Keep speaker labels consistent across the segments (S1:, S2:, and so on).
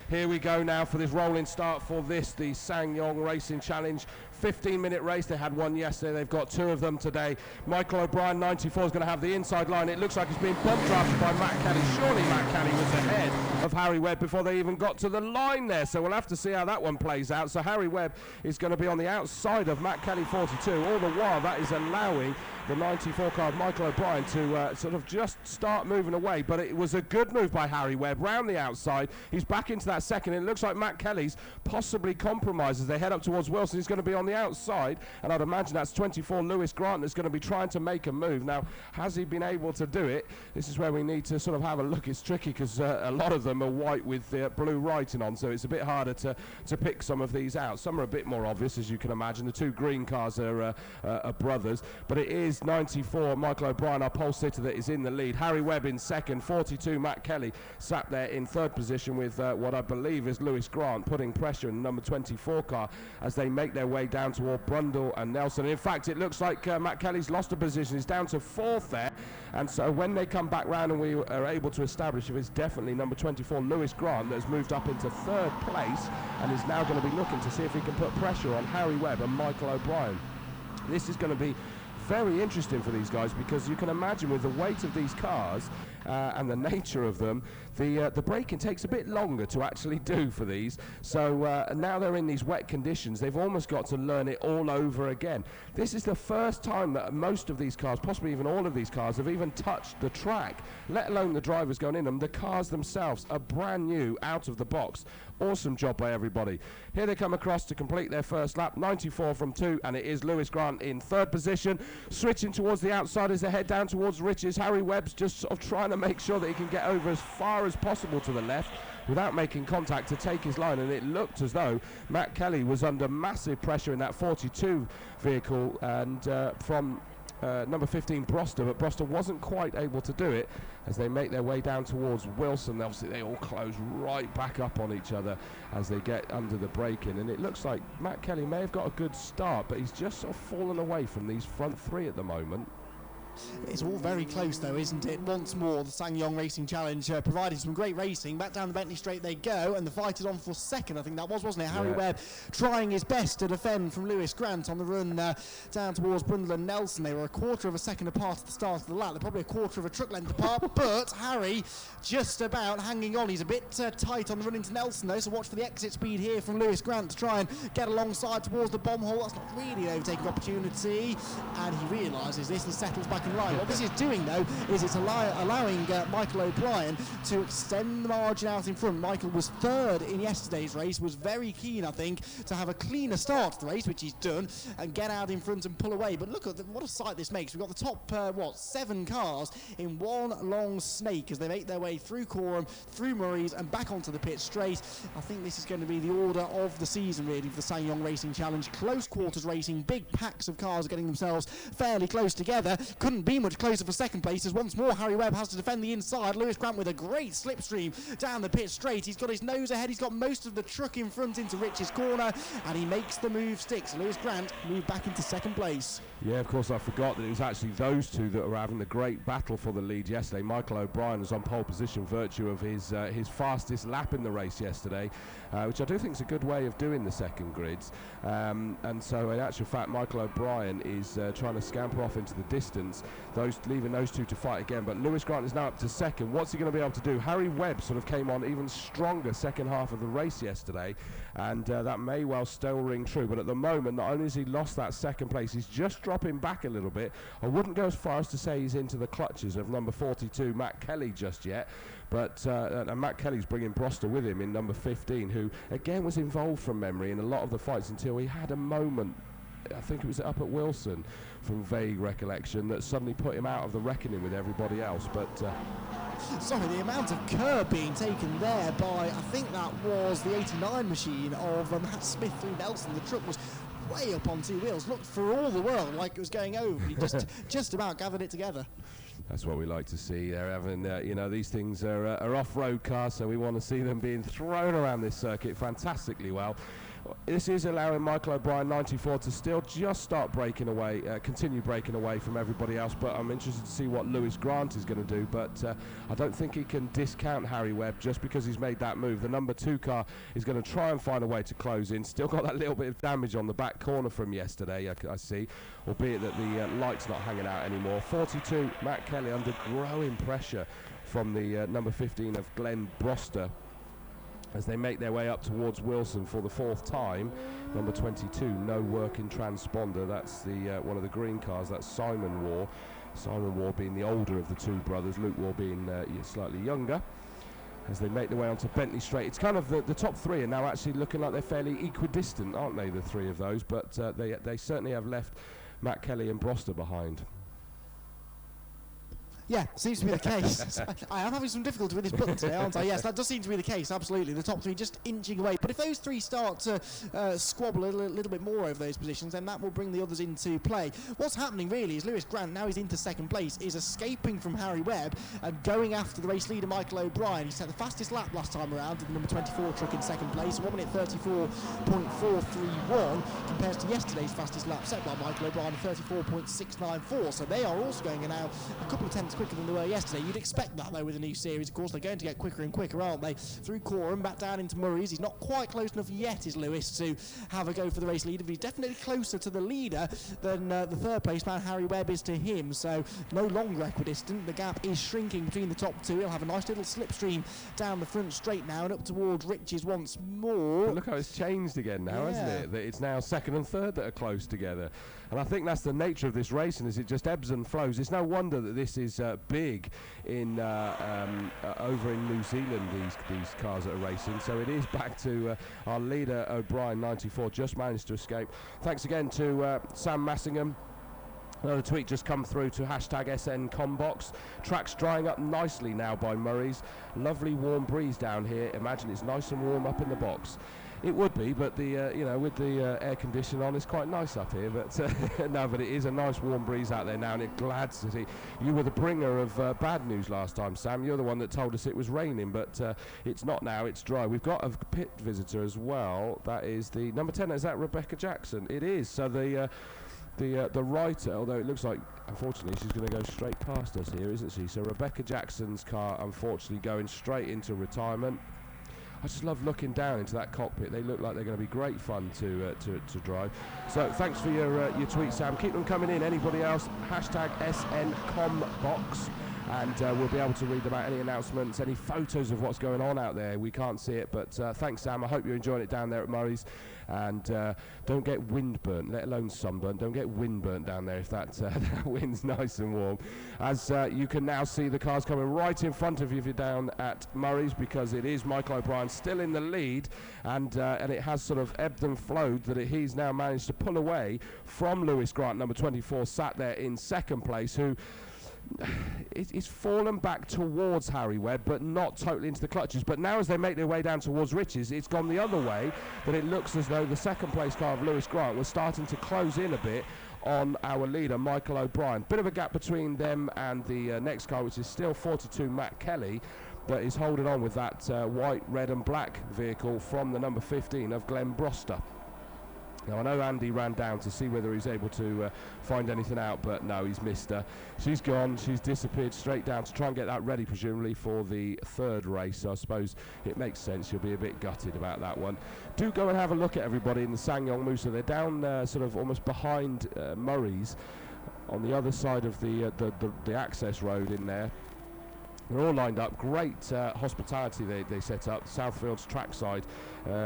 S1: Here we go now for this rolling start for the SsangYoung Racing Challenge. 15-minute race. They had one yesterday. They've got two of them today. Michael O'Brien, 94, is going to have the inside line. It looks like it's being bump drafted by Matt Kelly. Surely Matt Kelly was ahead of Harry Webb before they even got to the line there. So we'll have to see how that one plays out. So Harry Webb is going to be on the outside of Matt Kelly, 42. All the while, that is allowing the 94 car of Michael O'Brien to sort of just start moving away. But it was a good move by Harry Webb round the outside. He's back into that second. It looks like Matt Kelly's possibly compromised as they head up towards Wilson. He's going to be on the outside, and I'd imagine that's 24 Lewis Grant that's going to be trying to make a move. Now, has he been able to do it? This is where we need to sort of have a look. It's tricky because a lot of them are white with blue writing on, so it's a bit harder to pick some of these out. Some are a bit more obvious, as you can imagine. The two green cars are brothers, but it is 94 Michael O'Brien, our pole sitter, that is in the lead. Harry Webb in second, 42 Matt Kelly sat there in third position with what I believe is Lewis Grant putting pressure in the number 24 car as they make their way down toward Brundle and Nelson. In fact, it looks like Matt Kelly's lost a position. He's down to fourth there, and so when they come back round and we are able to establish if it's definitely number 24 Lewis Grant that has moved up into third place and is now going to be looking to see if he can put pressure on Harry Webb and Michael O'Brien. This is going to be very interesting for these guys, because you can imagine with the weight of these cars and the nature of them, the braking takes a bit longer to actually do for these. So now they're in these wet conditions. They've almost got to learn it all over again. This is the first time that most of these cars, possibly even all of these cars, have even touched the track, let alone the drivers going in them. The cars themselves are brand new out of the box. Awesome job by everybody. Here they come across to complete their first lap. 94 from 2, and it is Lewis Grant in third position. Switching towards the outside as they head down towards Riches. Harry Webb's just sort of trying to make sure that he can get over as far as possible to the left without making contact to take his line, and it looked as though Matt Kelly was under massive pressure in that 42 vehicle, and from number 15 Broster, but Broster wasn't quite able to do it as they make their way down towards Wilson. Obviously they all close right back up on each other as they get under the braking, and it looks like Matt Kelly may have got a good start, but he's just sort of fallen away from these front three at the moment.
S2: It's all very close though, isn't it? Once more, the SsangYoung Racing Challenge provided some great racing. Back down the Bentley Straight they go, and the fight is on for second, I think that was, wasn't it? Harry Webb trying his best to defend from Lewis Grant on the run down towards Brundle and Nelson. They were a quarter of a second apart at the start of the lap. They're probably a quarter of a truck length apart, but Harry just about hanging on. He's a bit tight on the run into Nelson though, so watch for the exit speed here from Lewis Grant to try and get alongside towards the bomb hole. That's not really an overtaking opportunity, and he realises this and settles back in line. What this is doing though is it's allowing Michael O'Brien to extend the margin out in front. Michael was third in yesterday's race, was very keen, I think, to have a cleaner start to the race, which he's done, and get out in front and pull away. But look at what a sight this makes. We've got the top 7 cars in one long snake as they make their way through Coram, through Murray's, and back onto the pit straight. I think this is going to be the order of the season really for the SsangYoung Racing Challenge. Close quarters racing, big packs of cars getting themselves fairly close together. Couldn't be much closer for second place as once more Harry Webb has to defend the inside. Lewis Grant with a great slipstream down the pit straight. He's got his nose ahead. He's got most of the truck in front into Rich's corner, and he makes the move stick. So Lewis Grant moved back into second place.
S1: Yeah, of course, I forgot that it was actually those two that were having the great battle for the lead yesterday. Michael O'Brien was on pole position virtue of his fastest lap in the race yesterday, which I do think is a good way of doing the second grids. And so in actual fact, Michael O'Brien is trying to scamper off into the distance, leaving those two to fight again. But Lewis Grant is now up to second. What's he going to be able to do? Harry Webb sort of came on even stronger second half of the race yesterday, and that may well still ring true. But at the moment, not only has he lost that second place, he's just dropping back a little bit. I wouldn't go as far as to say he's into the clutches of number 42 Matt Kelly just yet, but and Matt Kelly's bringing Broster with him in number 15, who again was involved from memory in a lot of the fights until he had a moment, I think it was up at Wilson, from vague recollection, that suddenly put him out of the reckoning with everybody else. But
S2: sorry, the amount of curb being taken there by, I think that was the 89 machine of Matt Smith through Nelson. The truck was way up on two wheels, looked for all the world like it was going over. He just about gathered it together.
S1: That's what we like to see. They're having, these things are off-road cars, so we want to see them being thrown around this circuit fantastically well. This is allowing Michael O'Brien 94 to still just start breaking away, continue breaking away from everybody else, but I'm interested to see what Lewis Grant is going to do, but I don't think he can discount Harry Webb just because he's made that move. The number 2 car is going to try and find a way to close in. Still got that little bit of damage on the back corner from yesterday, I see, albeit that the light's not hanging out anymore. 42, Matt Kelly under growing pressure from the number 15 of Glenn Broster, as they make their way up towards Wilson for the 4th time. Number 22, no working transponder. That's the one of the green cars. That's Simon Waugh. Simon Waugh being the older of the 2 brothers, Luke Waugh being slightly younger. As they make their way onto Bentley Straight, it's kind of the top 3 are now actually looking like they're fairly equidistant, aren't they? The 3 of those, but they certainly have left Matt Kelly and Broster behind.
S2: Yeah, seems to be the case. I am having some difficulty with this button today, aren't I? Yes, that does seem to be the case, absolutely. The top 3 just inching away. But if those 3 start to squabble a little bit more over those positions, then that will bring the others into play. What's happening really is Lewis Grant, now he's into 2nd place, is escaping from Harry Webb and going after the race leader Michael O'Brien. He set the fastest lap last time around with the number 24 truck in 2nd place. 1 minute 34.431 compares to yesterday's fastest lap set by Michael O'Brien of 34.694. So they are also going now a couple of tenths quicker than they were yesterday. You'd expect that though with a new series. Of course, they're going to get quicker and quicker, aren't they? Through Coram, back down into Murray's. He's not quite close enough yet, is Lewis, to have a go for the race leader, but he's definitely closer to the leader than the 3rd place man Harry Webb is to him. So no longer equidistant. The gap is shrinking between the top 2. He'll have a nice little slipstream down the front straight now and up towards Riches once more.
S1: But look how it's changed again now, hasn't it? That it's now 2nd and 3rd that are close together. And I think that's the nature of this racing, is it just ebbs and flows. It's no wonder that this is big in over in New Zealand, these cars that are racing. So it is back to our leader O'Brien 94, just managed to escape. Thanks again to Sam Massingham. Another tweet just come through to hashtag SNCombox. Track's drying up nicely now by Murray's. Lovely warm breeze down here. Imagine it's nice and warm up in the box. It would be, but the with the air condition on, it's quite nice up here. But no, but it is a nice warm breeze out there now, and it's glad to see. You were the bringer of bad news last time, Sam. You're the one that told us it was raining, but it's not now. It's dry. We've got a pit visitor as well. That is the number 10. Is that Rebecca Jackson? It is. So the writer, although it looks like, unfortunately, she's going to go straight past us here, isn't she? So Rebecca Jackson's car, unfortunately, going straight into retirement. I just love looking down into that cockpit. They look like they're going to be great fun to drive. So thanks for your tweet, Sam. Keep them coming in. Anybody else? Hashtag SNCombox. And we'll be able to read them out. Any announcements, any photos of what's going on out there. We can't see it, but thanks, Sam. I hope you're enjoying it down there at Murray's. And don't get wind burnt, let alone sunburnt. Don't get wind burnt down there if that wind's nice and warm. As you can now see the cars coming right in front of you if you're down at Murray's, because it is Michael O'Brien still in the lead, and it has sort of ebbed and flowed that he's now managed to pull away from Lewis Grant, number 24, sat there in 2nd place, who it's fallen back towards Harry Webb, but not totally into the clutches. But now as they make their way down towards Riches, it's gone the other way, that it looks as though the 2nd place car of Lewis Grant was starting to close in a bit on our leader, Michael O'Brien. Bit of a gap between them and the next car, which is still 42, Matt Kelly, that is holding on with that white, red and black vehicle from the number 15 of Glenn Broster. Now, I know Andy ran down to see whether he's able to find anything out, but no, he's missed her. She's gone, she's disappeared straight down to try and get that ready, presumably, for the 3rd race. So I suppose it makes sense. You'll be a bit gutted about that one. Do go and have a look at everybody in the SsangYoung Musa. They're down sort of almost behind Murray's, on the other side of the access road in there. They're all lined up. Great hospitality they set up. Southfield's trackside.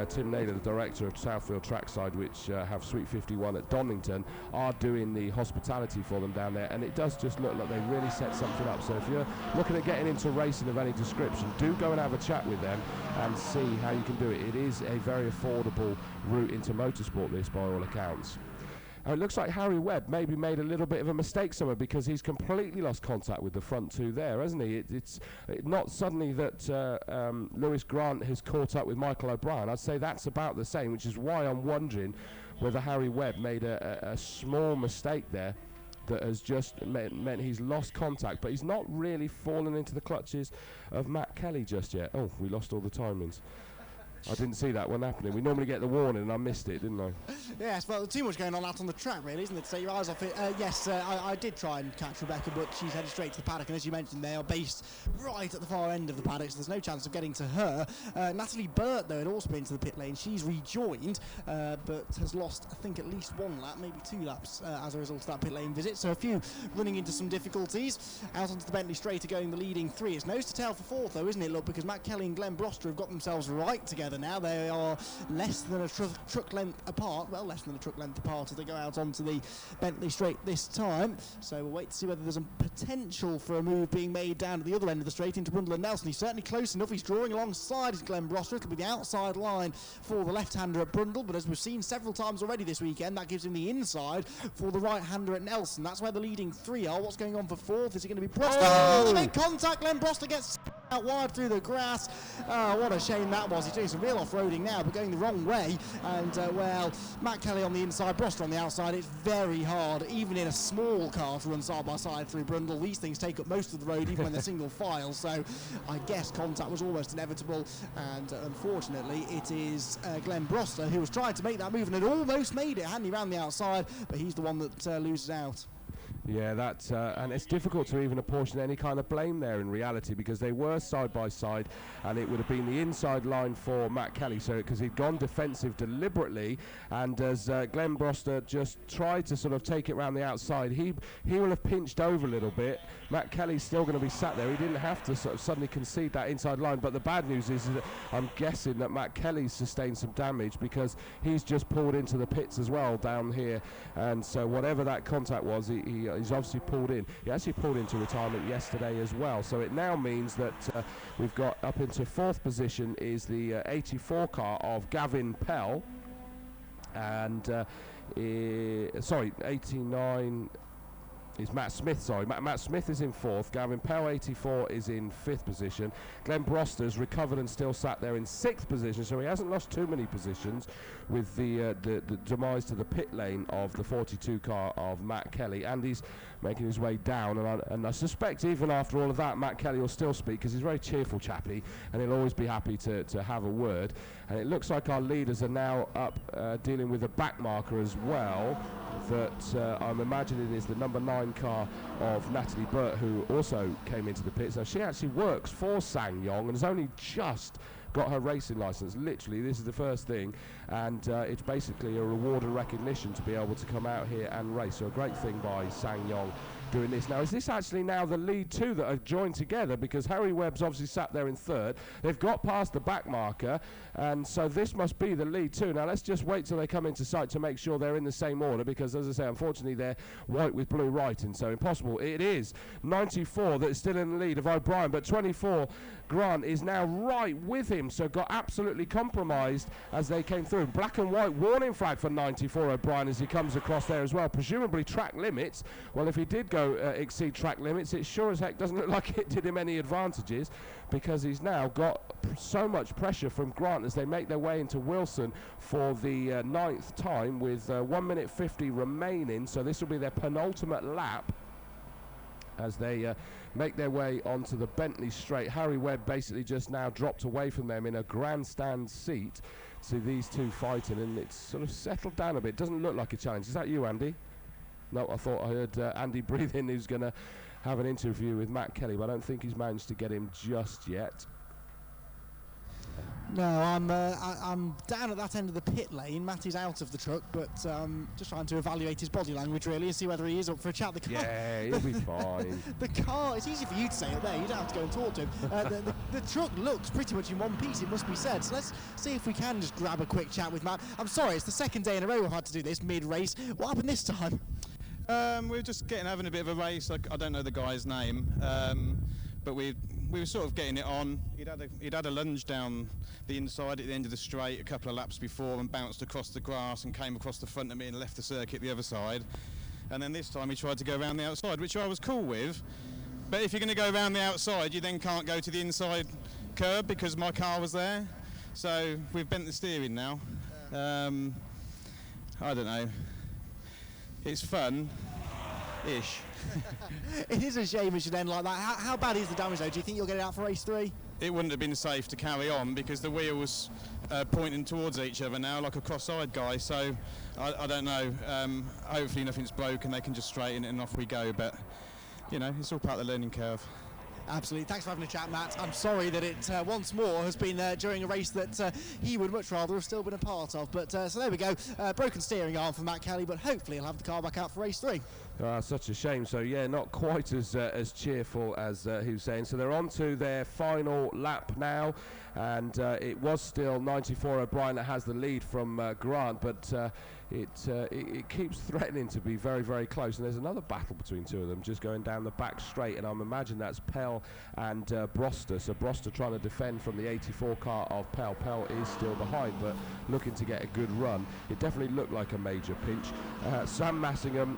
S1: Tim Naylor, the director of Southfield Trackside, which have Suite 51 at Donington, are doing the hospitality for them down there. And it does just look like they really set something up. So if you're looking at getting into racing of any description, do go and have a chat with them and see how you can do it. It is a very affordable route into motorsport, this, by all accounts. It looks like Harry Webb maybe made a little bit of a mistake somewhere, because he's completely lost contact with the front 2 there, hasn't he? It's not suddenly that Lewis Grant has caught up with Michael O'Brien. I'd say that's about the same, which is why I'm wondering whether Harry Webb made a small mistake there that has just meant he's lost contact, but he's not really fallen into the clutches of Matt Kelly just yet. Oh, we lost all the timings. I didn't see that one happening. We normally get the warning and I missed it, didn't I?
S2: Yes, well, too much going on out on the track, really, isn't it, to take your eyes off it? Yes, I did try and catch Rebecca, but she's headed straight to the paddock, and as you mentioned, they are based right at the far end of the paddock, so there's no chance of getting to her. Natalie Burt, though, had also been to the pit lane. She's rejoined, but has lost, I think, at least one lap, maybe 2 laps, as a result of that pit lane visit. So a few running into some difficulties. Out onto the Bentley Straight are going the leading 3. It's nose to tail for 4th, though, isn't it? Look, because Matt Kelly and Glenn Broster have got themselves right together now. They are less than a truck length apart. Well, less than a truck length apart as they go out onto the Bentley Straight this time. So we'll wait to see whether there's a potential for a move being made down to the other end of the straight into Brundle and Nelson. He's certainly close enough. He's drawing alongside his Glenn Broster. It'll be the outside line for the left-hander at Brundle, but as we've seen several times already this weekend, that gives him the inside for the right-hander at Nelson. That's where the leading 3 are. What's going on for 4th? Is it going to be Broster? Oh, they make contact. Glenn Broster gets out wide through the grass. What a shame that was. He's doing some real off-roading now, but going the wrong way. And, well, Matt Kelly on the inside, Broster on the outside. It's very hard, even in a small car, to run side-by-side through Brundle. These things take up most of the road, even when they're single file. So I guess contact was almost inevitable. And, unfortunately, it is Glenn Broster who was trying to make that move and had almost made it, hadn't he, round the outside. But he's the one that loses out.
S1: Yeah, that's and it's difficult to even apportion any kind of blame there in reality, because they were side by side, and it would have been the inside line for Matt Kelly. So because he'd gone defensive deliberately, and as Glenn Broster just tried to sort of take it around the outside, he will have pinched over a little bit. Matt Kelly's still going to be sat there. He didn't have to sort of suddenly concede that inside line. But the bad news is that I'm guessing that Matt Kelly's sustained some damage, because he's just pulled into the pits as well down here, and so whatever that contact was, he's obviously pulled in. He actually pulled into retirement yesterday as well. So it now means that we've got up into 4th position is the 84 car of Gavin Pell, and 89 is Matt Smith, sorry. Matt Smith is in 4th. Gavin Pell, 84, is in 5th position. Glenn Broster's recovered and still sat there in 6th position, so he hasn't lost too many positions with the demise to the pit lane of the 42 car of Matt Kelly. And he's making his way down, and I suspect even after all of that, Matt Kelly will still speak, because he's a very cheerful chappy, and he'll always be happy to have a word. And it looks like our leaders are now up dealing with a back marker as well, that I'm imagining is the number 9 car of Natalie Burt, who also came into the pits. Now, she actually works for SsangYoung and has only just got her racing license. Literally, this is the first thing, and it's basically a reward and recognition to be able to come out here and race. So a great thing by SsangYoung doing this. Now, is this actually now the lead 2 that are joined together? Because Harry Webb's obviously sat there in 3rd. They've got past the back marker, and so this must be the lead 2. Now, let's just wait till they come into sight to make sure they're in the same order, because, as I say, unfortunately, they're white with blue writing, so impossible. It is 94 that is still in the lead of O'Brien, but 24, Grant, is now right with him, so got absolutely compromised as they came through. Black and white warning flag for 94 O'Brien as he comes across there as well. Presumably track limits. Well, if he did go exceed track limits, it sure as heck doesn't look like it did him any advantages, because he's now got so much pressure from Grant as they make their way into Wilson for the 9th time with 1 minute 50 remaining. So this will be their penultimate lap as they make their way onto the Bentley Straight. Harry Webb basically just now dropped away from them in a grandstand seat. See these two fighting, and it's sort of settled down a bit. Doesn't look like a challenge. Is that you, Andy? No, I thought I heard Andy breathe in, who's going to have an interview with Matt Kelly, but I don't think he's managed to get him just yet.
S2: No, I'm down at that end of the pit lane. Matty's out of the truck, but just trying to evaluate his body language really and see whether he is up for a chat. The car,
S1: yeah, he'll be fine.
S2: The car, it's easy for you to say up there, you don't have to go and talk to him. The truck looks pretty much in one piece, it must be said. So let's see if we can just grab a quick chat with Matt. I'm sorry, it's the 2nd day in a row we've had to do this mid-race. What happened this time?
S3: We were just having a bit of a race. I don't know the guy's name, but we were sort of getting it on. He'd had a lunge down the inside at the end of the straight a couple of laps before and bounced across the grass and came across the front of me and left the circuit the other side. And then this time he tried to go around the outside, which I was cool with. But if you're going to go around the outside, you then can't go to the inside curb because my car was there. So we've bent the steering now. I don't know. It's fun-ish.
S2: It is a shame it should end like that. How bad is the damage though? Do you think you'll get it out for race 3?
S3: it wouldn't have been safe to carry on because the wheel was pointing towards each other now, like a cross-eyed guy. So I don't know. Hopefully nothing's broken. They can just straighten it and off we go. But you know, it's all part of the learning curve.
S2: Absolutely. Thanks for having a chat, Matt. I'm sorry that it once more has been during a race that he would much rather have still been a part of. But so there we go. Broken steering arm for Matt Kelly, but hopefully he'll have the car back out for race 3.
S1: Such a shame. So yeah, not quite as cheerful as he was saying. So they're on to their final lap now, and it was still 94 O'Brien that has the lead from Grant, but it keeps threatening to be very, very close. And there's another battle between two of them just going down the back straight, and I'm imagining that's Pell and Broster. So Broster trying to defend from the 84 car of Pell. Pell is still behind, but looking to get a good run. It definitely looked like a major pinch. Sam Massingham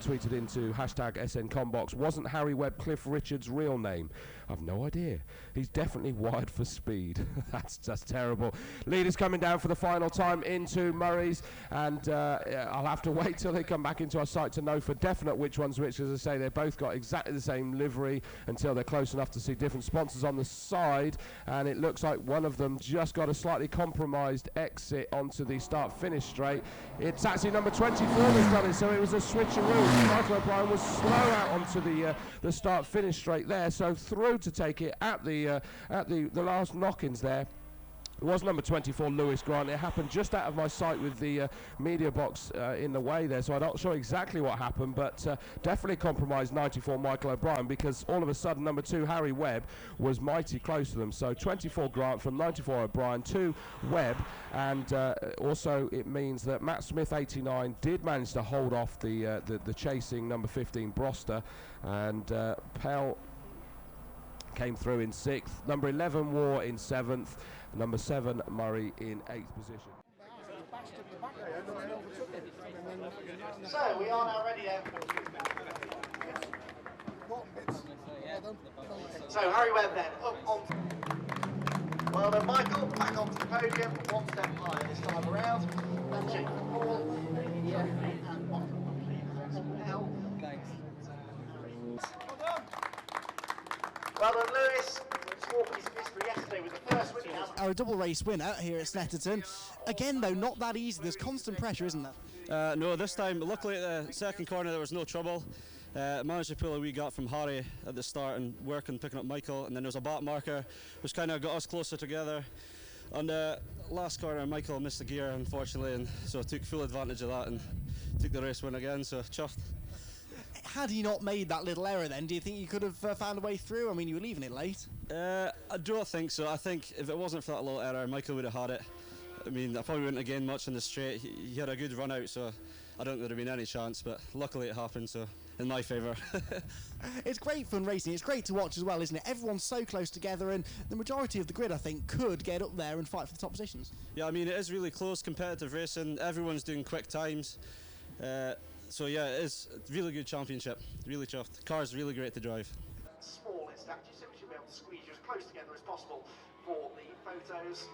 S1: tweeted into #SNCombox, wasn't Harry Webb Cliff Richard's real name? I've no idea. He's definitely wired for speed. That's just terrible. Leaders coming down for the final time into Murray's, and I'll have to wait till they come back into our site to know for definite which one's which. As I say, they've both got exactly the same livery until they're close enough to see different sponsors on the side, and it looks like one of them just got a slightly compromised exit onto the start-finish straight. It's actually number 24 that's done it, so it was a switcheroo. Michael O'Brien was slow out onto the start-finish straight there, so through to take it at the last knock-ins there. It was number 24, Lewis Grant. It happened just out of my sight with the media box in the way there, so I'm not sure exactly what happened, but definitely compromised 94 Michael O'Brien, because all of a sudden number 2 Harry Webb was mighty close to them. So 24 Grant from 94 O'Brien to Webb, and also it means that Matt Smith 89 did manage to hold off the chasing number 15 Broster, and Pell came through in 6th, number 11 War in 7th, number 7 Murray in 8th position.
S4: So we are now ready. So Harry Webb then up on. Well done, Michael. Back onto the podium, one step higher this time around. And check the ball. Yeah. And one complete as well. Thanks. Well done, Lewis. Walking his history yesterday with the first win he has.
S2: Our double race winner here at Snetterton. Again, though, not that easy. There's constant pressure, isn't there?
S5: No, this time, luckily at the second corner there was no trouble. Managed to pull a wee gap from Harry at the start and work on picking up Michael, and then there was a back marker which kind of got us closer together. On the last corner, Michael missed the gear, unfortunately, and so I took full advantage of that and took the race win again, so chuffed.
S2: Had he not made that little error then, do you think you could have found a way through? I mean, you were leaving it late.
S5: I don't think so. I think if it wasn't for that little error, Michael would have had it. I mean, I probably wouldn't have gained much in the straight. He had a good run out, so I don't think there'd have been any chance, but luckily it happened, so in my favour.
S2: It's great fun racing. It's great to watch as well, isn't it? Everyone's so close together, and the majority of the grid, I think, could get up there and fight for the top positions.
S5: Yeah, I mean, it is really close, competitive racing. Everyone's doing quick times. So yeah, it is a really good championship. Really chuffed. The car's really great to drive.
S4: Small in stature, so we should be able to squeeze you as close together as possible for the photos.